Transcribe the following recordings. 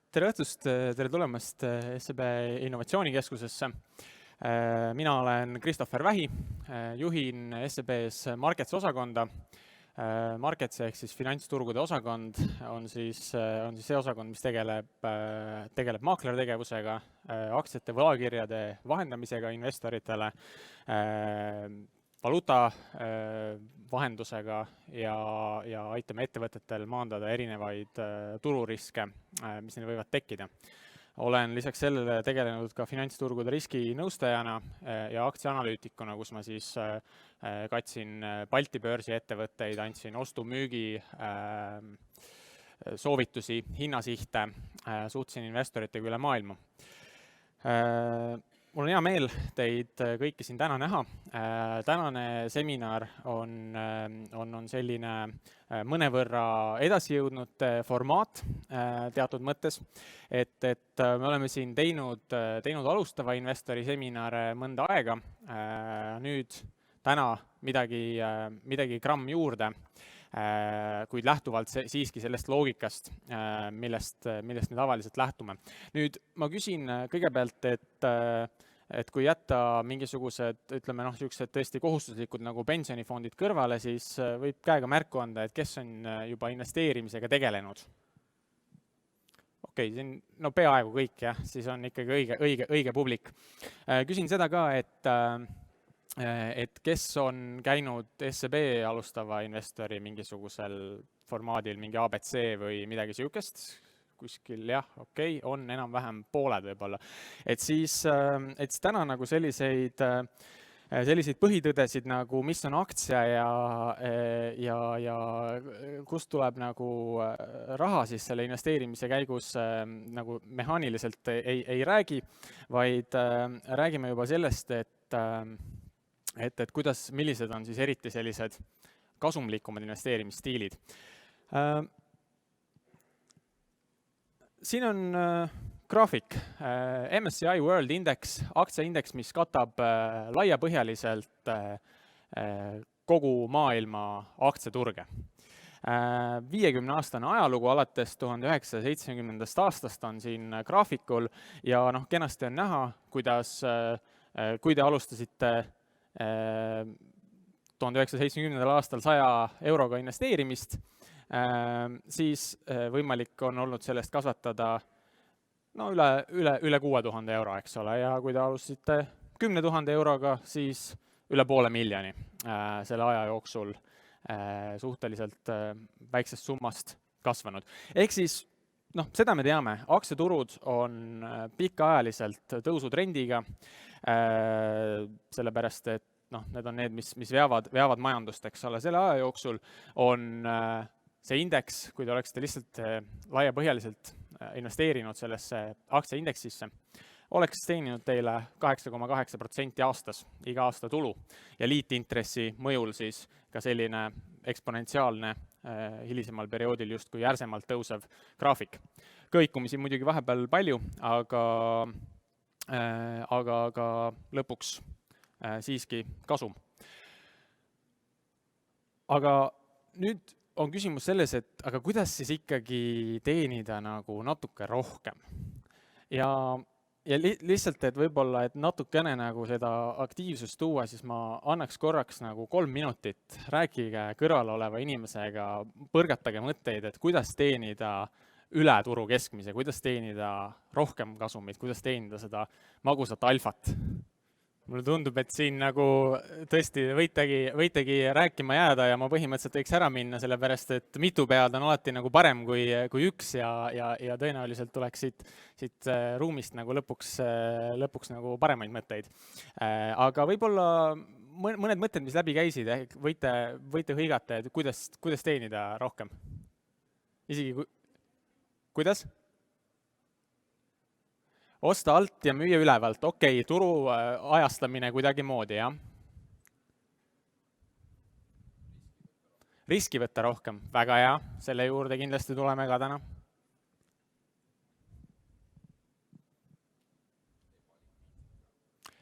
Tere õhtust, tere tulemast SEB Innovatsioonikeskusesse. Mina olen Christopher Vähi, juhin SEB's Markets osakonda. Markets ehk siis finantsturgude osakond on siis see osakond, mis tegeleb maaklertegevusega, aktsiate võlakirjade vahendamisega investoritele, valuuta vahendusega ja aitame ettevõtetel maandada erinevaid tururiske, mis neil võivad tekkida. Olen lisaks sellele tegelenud ka finantsturgude riskinõustajana ja aktsiaanalüütikuna, kus ma siis katsin Balti börsi ettevõtteid, andsin ostu-müügi soovitusi, hinnasihte, suhtlesin investoritega üle maailma. Mul on hea meel teid kõiki siin täna näha. Tänane seminar on selline mõnevõrra edasi jõudnud formaat teatud mõttes, et me oleme siin teinud alustava investori seminare mõnda aega. Nüüd täna midagi gramm juurde, kuid lähtuvalt siiski sellest loogikast, millest me tavaliselt lähtume. Nüüd ma küsin kõigepealt, et kui jätta mingisugused, ütleme niisugused tõesti kohustuslikud nagu pensionifondid kõrvale, siis võib käega märku anda, et kes on juba investeerimisega tegelenud. Okei, siin peaaegu kõik, jah, siis on ikkagi õige publik. Küsin seda ka, et kes on käinud SEB alustava investori mingisugusel formaadil, mingi ABC või midagi siukest, kuskil jah, okei, on enam-vähem pooled võib-olla. Et siis täna nagu selliseid põhitõdesid nagu mis on aktsia ja kust tuleb nagu raha siis selle investeerimise käigus nagu mehaaniliselt ei räägi, vaid räägime juba sellest, et millised on siis eriti sellised kasumlikumad investeerimisstiilid. Siin on graafik, MSCI World Index, aktsiaindeks, mis katab laiapõhjaliselt kogu maailma aktsiaturge. 50-aastane ajalugu alates 1970. aastast on siin graafikul ja kenasti on näha, kuidas kui te alustasite 1970. aastal 100 euroga investeerimist, siis võimalik on olnud sellest kasvatada üle 6000 euro, eks ole, ja kui te alustasite 10 000 euroga, siis üle 500 000 selle aja jooksul suhteliselt väiksest summast kasvanud. Ehk siis, seda me teame, aktsiaturud on pikaajaliselt tõusutrendiga, sellepärast, et need on need, mis veavad majandust, eks ole. Selle aja jooksul on see indeks, kui te oleksite lihtsalt laiapõhjaliselt investeerinud sellesse aktsiaindeksisse, oleks teeninud teile 8,8% aastas, iga aasta tulu ja liitintressi mõjul siis ka selline eksponentsiaalne hilisemal perioodil justkui järsemalt tõusev graafik. Kõikumisi muidugi vahepeal palju, aga lõpuks siiski kasum. Aga nüüd on küsimus selles, et aga kuidas siis ikkagi teenida nagu natuke rohkem. Ja lihtsalt, et võib-olla, et natukene nagu seda aktiivsust tuua, siis ma annaks korraks nagu 3 minutit, rääkige kõrval oleva inimesega, põrgatage mõtteid, et kuidas teenida üle turu keskmise, kuidas teenida rohkem kasumit, kuidas teenida seda magusat alfat. Mulle tundub, et siin nagu tõesti võitegi rääkima jääda ja ma põhimõtteliselt võiks ära minna, sellepärast et mitu pead on alati nagu parem kui üks ja tõenäoliselt tuleks siit ruumist nagu lõpuks nagu paremaid mõtteid. Aga võib-olla mõned mõtted, mis läbi käisid, võite hõigata, et kuidas teenida rohkem. Isegi kuidas? Osta alt ja müüa ülevalt. Okei, turu ajastamine kuidagi moodi, jah. Riski võtta rohkem. Väga hea. Selle juurde kindlasti tuleme ka täna.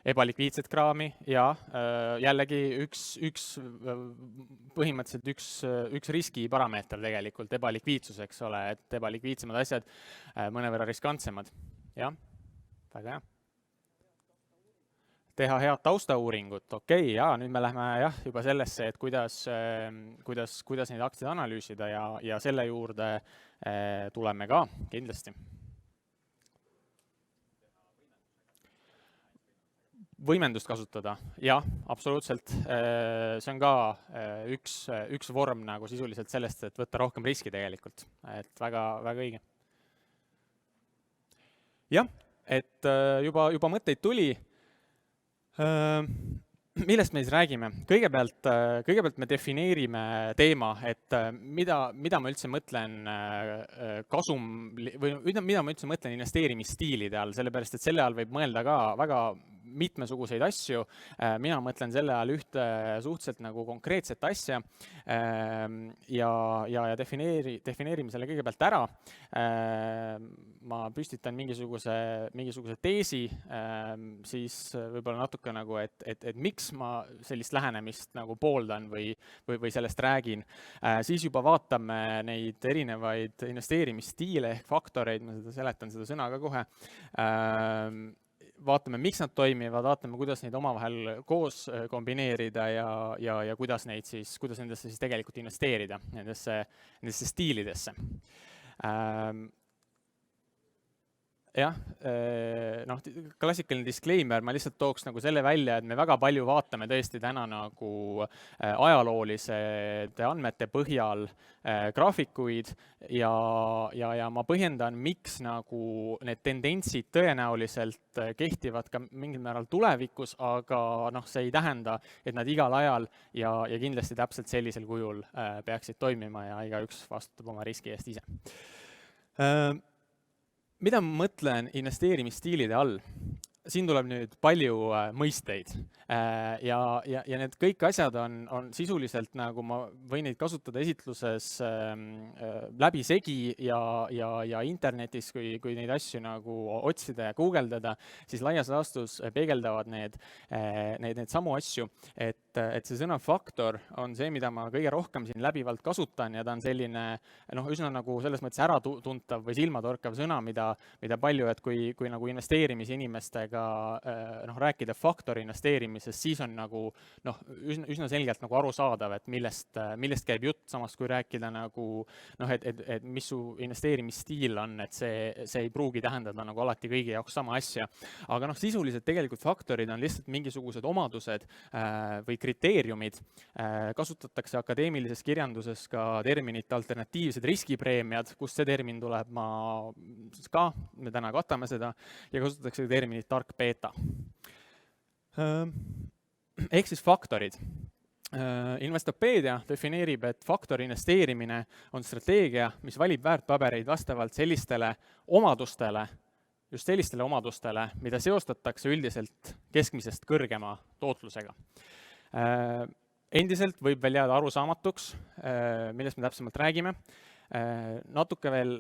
ebalikviidset kraami ja jällegi põhimõtteliselt üks riskiparameeter tegelikult, ebalikviidsus, eks ole, et ebalikviidsemad asjad mõnevõrra riskantsemad. Jah, väga hea. Teha head taustauuringut, okei, ja nüüd me lähme juba sellesse, et kuidas neid aktsiaid analüüsida ja selle juurde tuleme ka kindlasti. Võimendust kasutada, jah, absoluutselt. See on ka üks vorm nagu sisuliselt sellest, et võtta rohkem riski tegelikult, et väga õige. Jah, et juba mõtteid tuli. Millest me siis räägime? Kõigepealt me defineerime teema, et mida ma üldse mõtlen mida ma üldse mõtlen investeerimisstiilide all, sellepärast et selle all võib mõelda ka väga mitmesuguseid asju. Mina mõtlen selle all ühte suhteliselt nagu konkreetset asja ja defineerime selle kõigepealt ära. Ma püstitan mingisuguse teesi, siis võib-olla natuke nagu, et miks ma sellist lähenemist nagu pooldan või sellest räägin. Siis juba vaatame neid erinevaid investeerimisstiile ehk faktoreid, ma seletan seda sõna ka kohe. Vaatame, miks nad toimivad, vaatame, kuidas neid omavahel koos kombineerida ja kuidas nendesse siis tegelikult investeerida, nendesse stiilidesse. Jah, klassikaline disclaimer, ma lihtsalt tooks nagu selle välja, et me väga palju vaatame tõesti täna nagu ajaloolised andmete põhjal graafikuid ja ma põhjendan, miks nagu need tendentsid tõenäoliselt kehtivad ka mingil määral tulevikus, aga see ei tähenda, et nad igal ajal ja kindlasti täpselt sellisel kujul peaksid toimima ja igaüks vastutab oma riski eest ise. Mida ma mõtlen investeerimisstiilide all? Siin tuleb nüüd palju mõisteid ja need kõik asjad on sisuliselt nagu ma võin neid kasutada esitluses läbi segi ja internetis, kui neid asju nagu otsida ja guugeldada, siis laias laastus peegeldavad need samu asju, et see sõna faktor on see, mida ma kõige rohkem siin läbivalt kasutan ja ta on selline üsna nagu selles mõttes äratuntav või silmatorkav sõna, mida palju, et kui nagu investeerimisinimestega rääkida faktori investeerimisest, siis on nagu üsna selgelt nagu arusaadav, et millest käib jutt, samas kui rääkida nagu et mis su investeerimisstiil on, et see ei pruugi tähendada nagu alati kõigi jaoks sama asja. Aga sisuliselt tegelikult faktorid on lihtsalt mingisugused omadused või kriteeriumid. Kasutatakse akadeemilises kirjanduses ka terminit alternatiivsed riskipreemiad, kust see termin tuleb, me täna katame seda, ja kasutatakse terminit tark beeta. Ehk siis faktorid. Investopeedia defineerib, et faktori investeerimine on strateegia, mis valib väärtpabereid vastavalt sellistele omadustele, mida seostatakse üldiselt keskmisest kõrgema tootlusega. Endiselt võib veel jääda arusaamatuks, millest me täpsemalt räägime. Natuke veel,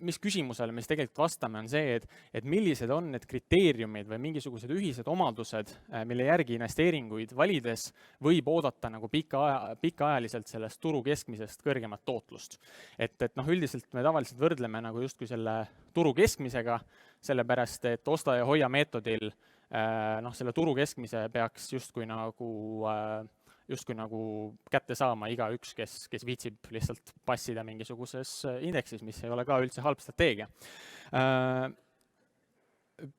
mis küsimusele me tegelikult vastame, on see, et millised on need kriteeriumid või mingisugused ühised omadused, mille järgi investeeringuid valides võib oodata nagu pikaajaliselt sellest turu keskmisest kõrgemat tootlust. Et üldiselt me tavaliselt võrdleme nagu justkui selle turu keskmisega, sellepärast et osta ja hoia meetodil selle turu keskmise peaks justkui nagu kätte saama igaüks, kes viitsib lihtsalt passida mingisuguses indeksis, mis ei ole ka üldse halb strateegia.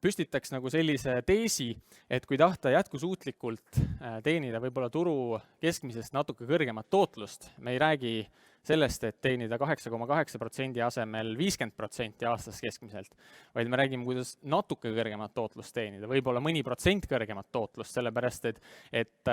Püstitaks nagu sellise teesi, et kui tahta jätkusuutlikult teenida võib-olla turu keskmisest natuke kõrgemat tootlust, me ei räägi sellest, et teenida 8,8% asemel 50% aastas keskmiselt, vaid me räägime, kuidas natuke kõrgemat tootlust teenida, võib-olla mõni protsent kõrgemat tootlust, sellepärast et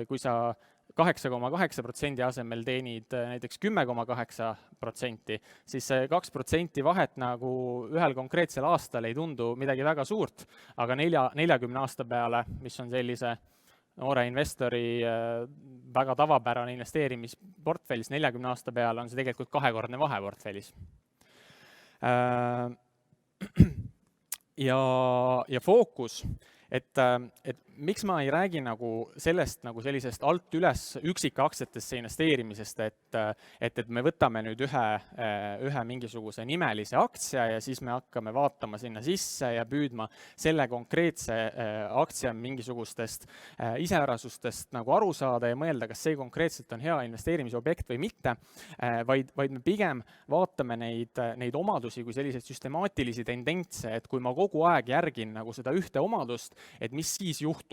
kui sa 8,8% asemel teenid näiteks 10,8%, siis see 2% vahet nagu ühel konkreetsel aastal ei tundu midagi väga suurt, aga 40 aasta peale, mis on sellise noore investori väga tavapärane investeerimisportfellis, 40 aasta peale on see tegelikult kahekordne vahe portfellis. Ja fookus et miks ma ei räägi nagu sellest nagu sellisest alt üles üksikaktsiatesse investeerimisest, et me võtame nüüd ühe mingisuguse nimelise aktsia ja siis me hakkame vaatama sinna sisse ja püüdma selle konkreetse aktsia mingisugustest iseärasustest nagu aru saada ja mõelda, kas see konkreetselt on hea investeerimisobjekt või mitte, vaid me pigem vaatame neid omadusi kui selliseid süstemaatilisi tendentse, et kui ma kogu aeg järgin nagu seda ühte omadust, et mis siis juhtub.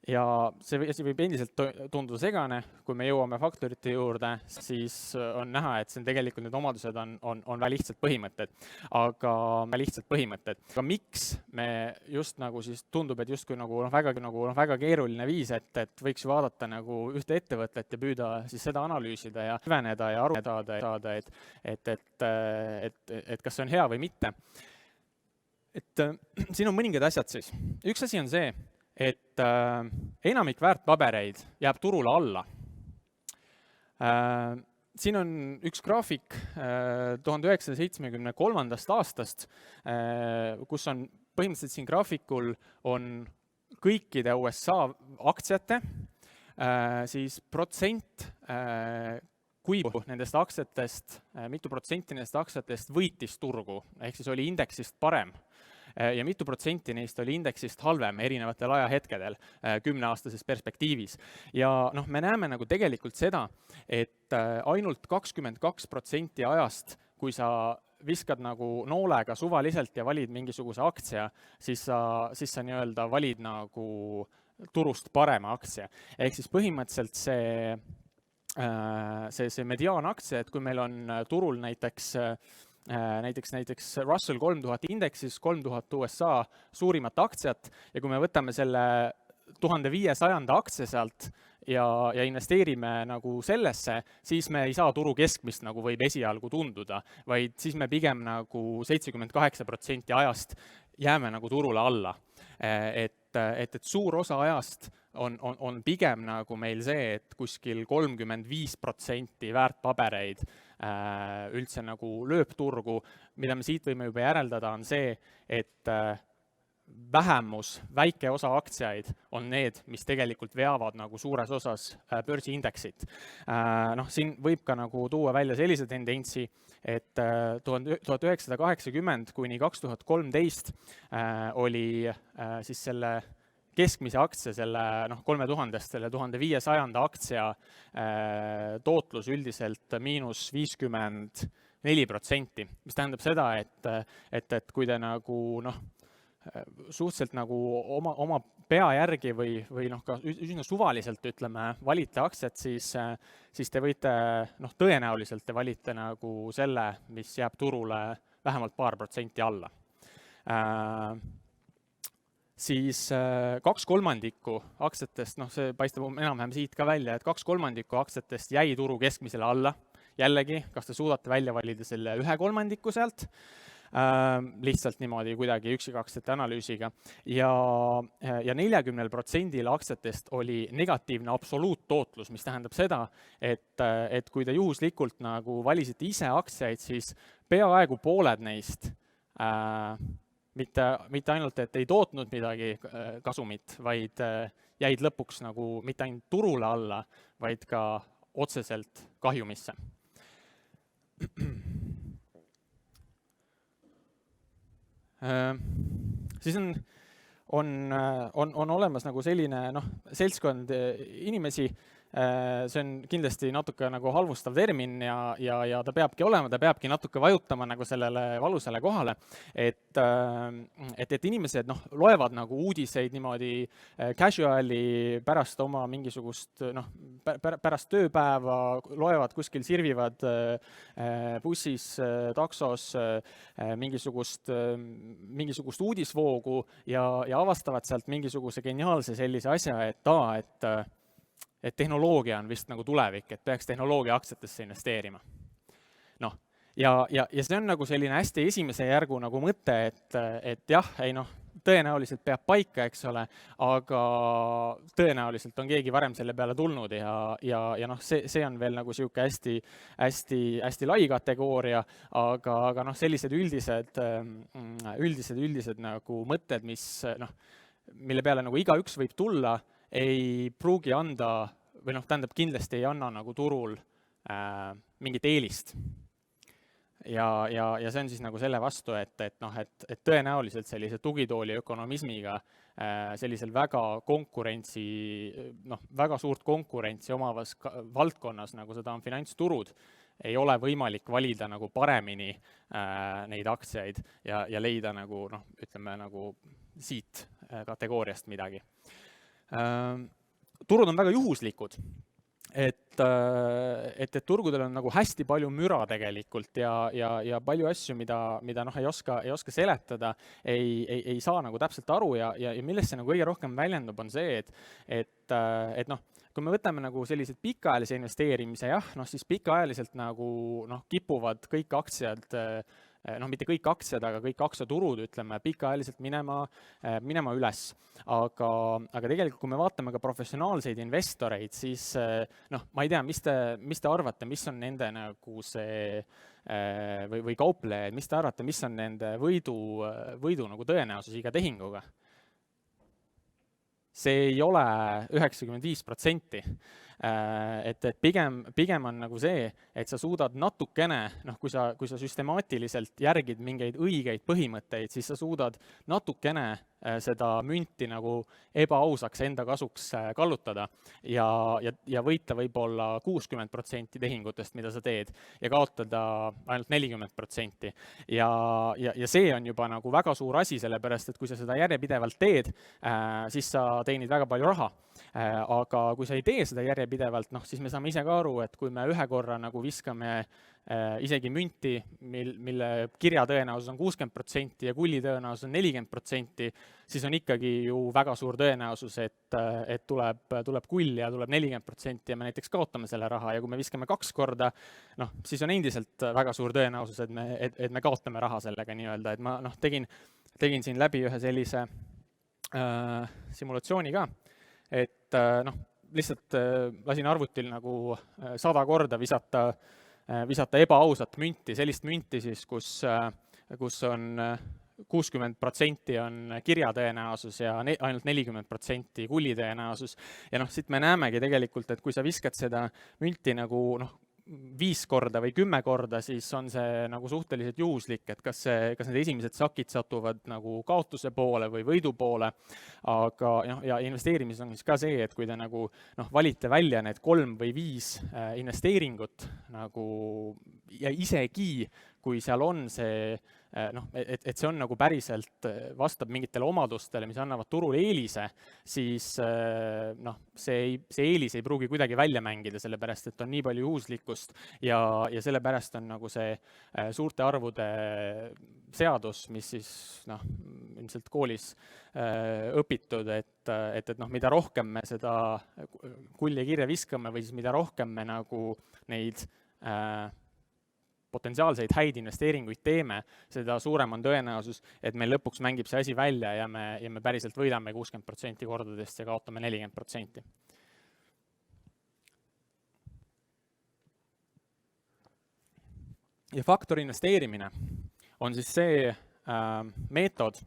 Ja see võib endiselt tunduda segane, kui me jõuame faktorite juurde, siis on näha, et see on tegelikult need omadused on väga lihtsalt põhimõtted. Aga miks me just nagu siis tundub, et justkui nagu väga keeruline viis, et võiks vaadata nagu ühte ettevõtet ja püüda siis seda analüüsida ja süveneda ja aru saada, et kas see on hea või mitte. Et siin on mõningad asjad siis. Üks asi on see, et enamik väärtpabereid jääb turule alla. Siin on üks graafik 1973. aastast, kus on põhimõtteliselt siin graafikul on kõikide USA aktsiate, siis protsent, kui nendest aktsiatest, mitu protsenti nendest aktsiatest võitis turgu, ehk siis oli indeksist parem. Ja mitu protsenti neist oli indeksist halvem erinevatel ajahetkedel 10-aastases perspektiivis. Ja me näeme nagu tegelikult seda, et ainult 22% ajast, kui sa viskad nagu noolega suvaliselt ja valid mingisuguse aktsia, siis sa nii-öelda valid nagu turust parema aktsia. Ehk siis põhimõtteliselt see mediaanaktsia, et kui meil on turul näiteks Russell 3000 indeksis 3000 USA suurimat aktsiat ja kui me võtame selle 1500 aktsia sealt ja investeerime nagu sellesse, siis me ei saa turu keskmist, nagu võib esialgu tunduda, vaid siis me pigem nagu 78% ajast jääme nagu turule alla. Et suur osa ajast on pigem nagu meil see, et kuskil 35% väärtpabereid üldse nagu lööb turgu, mida me siit võime juba järeldada, on see, et vähemus, väike osa aktsiaid on need, mis tegelikult veavad nagu suures osas börsiindeksit. Siin võib ka nagu tuua välja sellise tendentsi, et 1980 kuni 2013 oli siis selle keskmise aktsia, selle 3000, selle 1500 aktsia tootlus üldiselt -54%, mis tähendab seda, et kui te nagu suhteliselt nagu oma pea järgi või ka üsna suvaliselt ütleme, valite aktsiat, siis te võite, tõenäoliselt te valite nagu selle, mis jääb turule vähemalt paar protsenti alla. Siis 2/3 aktsiatest, see paistab enam-vähem siit ka välja, et 2/3 aktsiatest jäi turu keskmisele alla. Jällegi, kas te suudate välja valida selle 1/3 sealt? Lihtsalt niimoodi kuidagi üksikaktsiate analüüsiga. Ja 40% aktsiatest oli negatiivne absoluuttootlus, mis tähendab seda, et kui te juhuslikult nagu valisite ise aktsiaid, siis peaaegu pooled neist mitte ainult, et ei tootnud midagi kasumit, vaid jäid lõpuks nagu mitte ainult turule alla, vaid ka otseselt kahjumisse. Siis on olemas nagu selline seltskond inimesi, see on kindlasti natuke nagu halvustav termin ja ta peabki natuke vajutama nagu sellele valusale kohale, et inimesed loevad nagu uudiseid niimoodi casuali pärast oma mingisugust, pärast tööpäeva, loevad kuskil, sirvivad bussis, taksos mingisugust uudisvoogu ja avastavad sealt mingisuguse geniaalse sellise asja, et tehnoloogia on vist nagu tulevik, et peaks tehnoloogia aktsiatesse investeerima. Ja see on nagu selline hästi esimese järgu nagu mõte, et jah, tõenäoliselt peab paika, eks ole, aga tõenäoliselt on keegi varem selle peale tulnud ja noh, see on veel nagu sihuke hästi lai kategooria, aga noh, sellised üldised nagu mõtted, mille peale nagu igaüks võib tulla, ei pruugi anda või noh, tähendab kindlasti ei anna nagu turul mingit eelist. Ja see on siis nagu selle vastu, et tõenäoliselt sellise tugitooli ökonomismiga sellisel väga suurt konkurentsi omavas valdkonnas, nagu seda on finantsturud, ei ole võimalik valida nagu paremini neid aktsiaid ja leida nagu ütleme nagu siit kategooriast midagi. Turud on väga juhuslikud. Et turgudel on nagu hästi palju müra tegelikult ja palju asju, mida ei oska seletada, ei saa nagu täpselt aru ja millest see nagu kõige rohkem väljendub, on see, et kui me võtame nagu sellised pikaajalise investeerimise, siis pikaajaliselt nagu kipuvad kõik aktsiad, mitte kõik aktsiad, aga kõik aktsiaturud, ütleme, pikaajaliselt minema üles. Aga tegelikult, kui me vaatame ka professionaalseid investoreid, siis ma ei tea, mis te arvate, mis on nende nagu see või kauplejaid, mis te arvate, mis on nende võidu nagu tõenäosus iga tehinguga? See ei ole 95%. Et pigem on nagu see, et sa suudad natukene, kui sa süstemaatiliselt järgid mingeid õigeid põhimõtteid, siis sa suudad natukene seda münti nagu ebaausaks enda kasuks kallutada ja võita võib-olla 60% tehingutest, mida sa teed, ja kaotada ainult 40%. Ja see on juba nagu väga suur asi, sellepärast et kui sa seda järjepidevalt teed, siis sa teenid väga palju raha. Aga kui sa ei tee seda järjepidevalt, siis me saame ise ka aru, et kui me ühe korra nagu viskame isegi münti, mille kirja tõenäosus on 60% ja kulli tõenäosus on 40%, siis on ikkagi ju väga suur tõenäosus, et tuleb kull ja tuleb 40% ja me näiteks kaotame selle raha, ja kui me viskame 2 korda, siis on endiselt väga suur tõenäosus, et me kaotame raha sellega nii-öelda, et ma tegin siin läbi ühe sellise simulatsiooni ka, et lihtsalt lasin arvutil nagu 100 korda visata ebaausat münti, sellist münti siis, kus on 60% on kirjatõenäosus ja ainult 40% kulli tõenäosus. Ja siit me näemegi tegelikult, et kui sa viskad seda münti nagu 5 korda või 10 korda, siis on see nagu suhteliselt juhuslik, et kas need esimesed sakid satuvad nagu kaotuse poole või võidu poole. Aga ja investeerimises on siis ka see, et kui te nagu valite välja need 3 või 5 investeeringut nagu, ja isegi kui seal on see, et see on nagu päriselt vastab mingitele omadustele, mis annavad turul eelise, siis see eelis ei pruugi kuidagi välja mängida, sellepärast et on nii palju juhuslikkust ja sellepärast on nagu see suurte arvude seadus, mis siis ilmselt koolis õpitud, et mida rohkem me seda kulli kirja viskame või siis mida rohkem me nagu neid potentsiaalseid häid investeeringuid teeme, seda suurem on tõenäosus, et meil lõpuks mängib see asi välja ja me päriselt võidame 60% kordadest ja kaotame 40%. Ja faktor investeerimine on siis see meetod,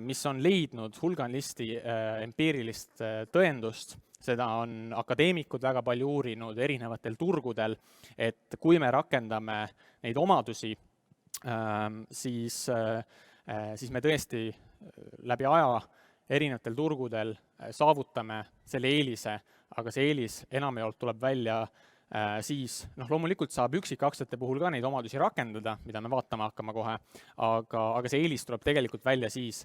mis on leidnud hulganisti empiirilist tõendust. Seda on akadeemikud väga palju uurinud erinevatel turgudel, et kui me rakendame neid omadusi, siis me tõesti läbi aja erinevatel turgudel saavutame selle eelise, aga see eelis enamjaolt tuleb välja siis, loomulikult saab üksikaktsiate puhul ka neid omadusi rakendada, mida me vaatama hakkama kohe, aga see eelis tuleb tegelikult välja siis,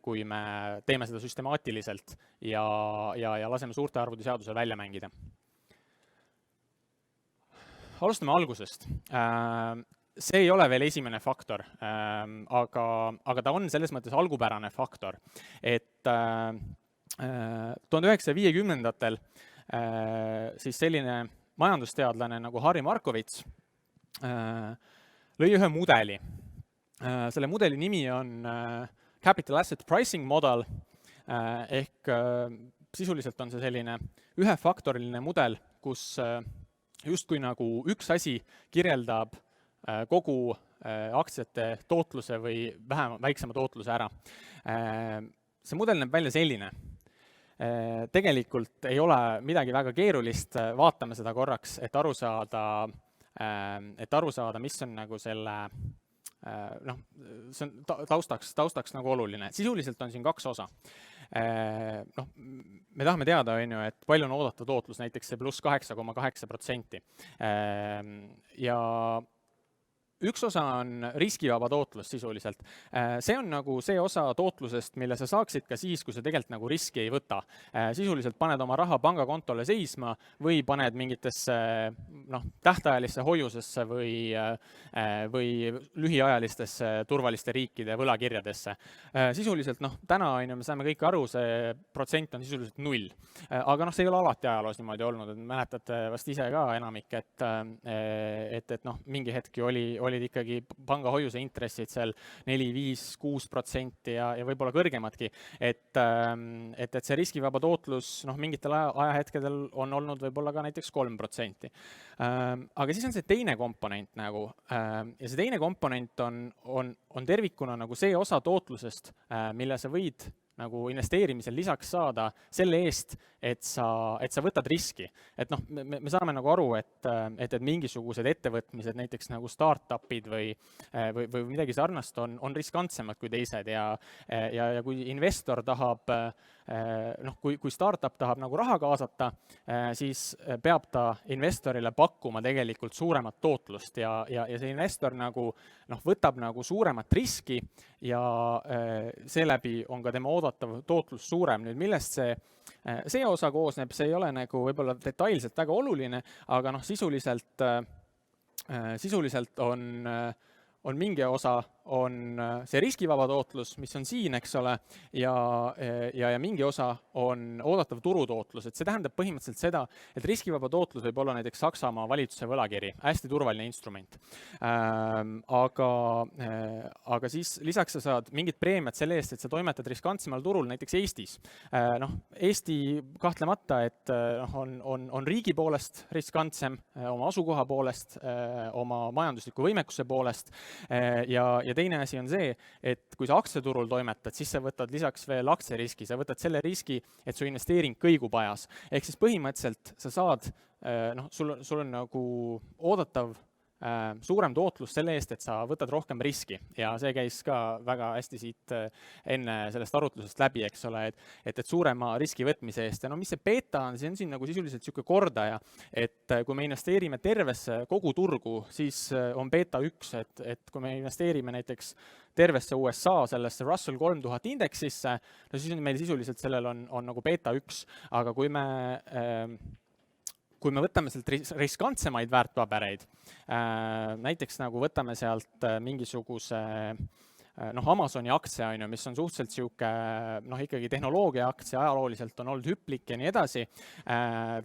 kui me teeme seda süstemaatiliselt ja laseme suurte arvude seadusel välja mängida. Alustame algusest. See ei ole veel esimene faktor, aga ta on selles mõttes algupärane faktor, et 1950-ndatel siis selline majandusteadlane nagu Harry Markowitz lõi ühe mudeli. Selle mudeli nimi on capital asset pricing model ehk sisuliselt on see selline ühefaktoriline mudel, kus justkui nagu üks asi kirjeldab kogu aktsiate tootluse või väiksema tootluse ära. See mudel näeb välja selline. Tegelikult ei ole midagi väga keerulist, vaatame seda korraks, et aru saada, mis on nagu selle, see on taustaks nagu oluline. Sisuliselt on siin kaks osa. Me tahame teada, et palju on oodatav tootlus, näiteks see pluss 8,8%. Ja üks osa on riskivaba tootlus sisuliselt. See on nagu see osa tootlusest, mille sa saaksid ka siis, kui sa tegelikult nagu riski ei võta. Sisuliselt paned oma raha pangakontole seisma või paned mingitesse tähtajalisse hoiusesse või lühiajalistesse turvaliste riikide võlakirjadesse. Sisuliselt täna me saame kõik aru, see protsent on sisuliselt 0. Aga see ei ole alati ajaloos niimoodi olnud, et mäletate vast ise ka enamik, et mingi hetki olid ikkagi pangahoiuse intressid seal 4, 5, 6% ja võib-olla kõrgemadki. Et see riskivaba tootlus mingitel ajahetkedel on olnud võib-olla ka näiteks 3%. Aga siis on see teine komponent nagu, ja see teine komponent on tervikuna nagu see osa tootlusest, mille sa võid nagu investeerimisel lisaks saada selle eest, et sa võtad riski. Et me saame nagu aru, et mingisugused ettevõtmised, näiteks nagu startupid või midagi sarnast on riskantsemad kui teised ja kui investor tahab, kui startup tahab nagu raha kaasata, siis peab ta investorile pakkuma tegelikult suuremat tootlust ja see investor nagu võtab nagu suuremat riski ja seeläbi on ka tema oodatav tootlus suurem. Nüüd millest see osa koosneb, see ei ole nagu võib-olla detailselt väga oluline, aga sisuliselt on mingi osa on see riskivaba tootlus, mis on siin, eks ole, ja mingi osa on oodatav turutootlus. Et see tähendab põhimõtteliselt seda, et riskivaba tootlus võib olla näiteks Saksamaa valitsuse võlakiri, hästi turvaline instrument. Aga siis lisaks sa saad mingid preemiad selle eest, et sa toimetad riskantsemal turul, näiteks Eestis. Eesti kahtlemata, et on riigi poolest riskantsem, oma asukoha poolest, oma majandusliku võimekuse poolest ja teine asi on see, et kui sa aktsiaturul toimetad, siis sa võtad lisaks veel aktsiariski, sa võtad selle riski, et su investeering kõigub ajas. Ehk siis põhimõtteliselt sa saad, sul on nagu oodatav suurem tootlus selle eest, et sa võtad rohkem riski ja see käis ka väga hästi siit enne sellest arutlusest läbi, eks ole, et suurema riski võtmise eest. Ja mis see beta on, see on siin nagu sisuliselt selline kordaja, et kui me investeerime tervesse kogu turgu, siis on beta 1, et kui me investeerime näiteks tervesse USA sellesse Russell 3000 indeksisse, siis on meil sisuliselt sellel on nagu beta 1, aga kui me võtame sealt riskantsemaid väärtpabereid, näiteks nagu võtame sealt mingisuguse Amazoni aktsia, mis on suhteliselt sihuke ikkagi tehnoloogia aktsia, ajalooliselt on olnud hüplik ja nii edasi,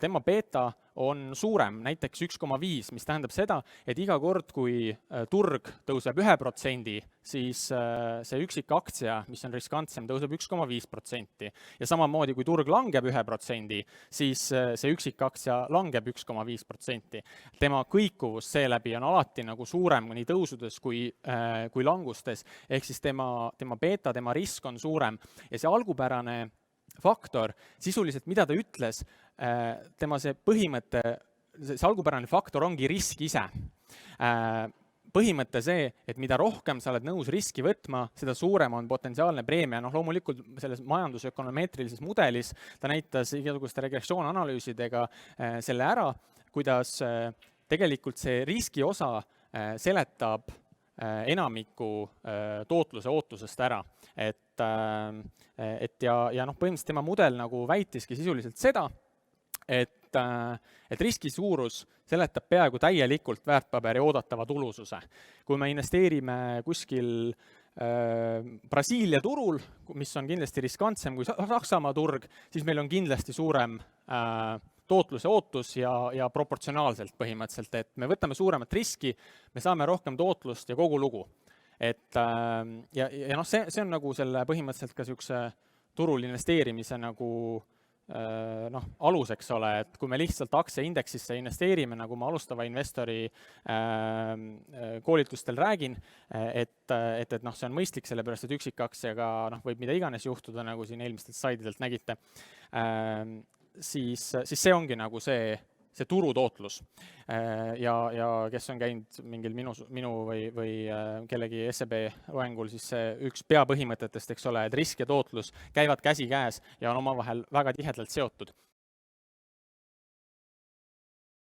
tema beta on suurem, näiteks 1,5, mis tähendab seda, et iga kord, kui turg tõuseb 1%, siis see üksik aktsia, mis on riskantsem, tõuseb 1,5%. Ja samamoodi, kui turg langeb 1%, siis see üksik aktsia langeb 1,5%. Tema kõikuvus seeläbi on alati nagu suurem nii tõusudes kui langustes, ehk siis tema beta, tema risk on suurem. Ja see algupärane faktor, sisuliselt mida ta ütles, tema see põhimõte, see algupärane faktor ongi risk ise. Põhimõte see, et mida rohkem sa oled nõus riski võtma, seda suurem on potentsiaalne preemia. Loomulikult selles majandusökonomeetrilises mudelis ta näitas igasuguste regressioonanalüüsidega selle ära, kuidas tegelikult see riski osa seletab enamiku tootluse ootusest ära. Et põhimõtteliselt tema mudel nagu väitiski sisuliselt seda, et riski suurus seletab peaaegu täielikult väärtpaberi oodatava tulususe. Kui me investeerime kuskil Brasiilia turul, mis on kindlasti riskantsem kui Saksamaa turg, siis meil on kindlasti suurem tootluse ootus ja proportsionaalselt põhimõtteliselt, et me võtame suuremat riski, me saame rohkem tootlust ja kogu lugu. et ja noh, see on nagu selle põhimõtteliselt ka niisuguse turul investeerimise nagu noh, alus, eks ole, et kui me lihtsalt aktsiaindeksisse investeerime, nagu ma alustava investori koolitustel räägin, et noh, see on mõistlik, sellepärast et üksikaktsiaga noh, võib mida iganes juhtuda, nagu siin eelmistelt slaididelt nägite, siis see ongi nagu see turutootlus. Ja kes on käinud mingil minu või kellegi SEB loengul, siis see üks peapõhimõtetest, eks ole, et risk ja tootlus käivad käsikäes ja on omavahel väga tihedalt seotud.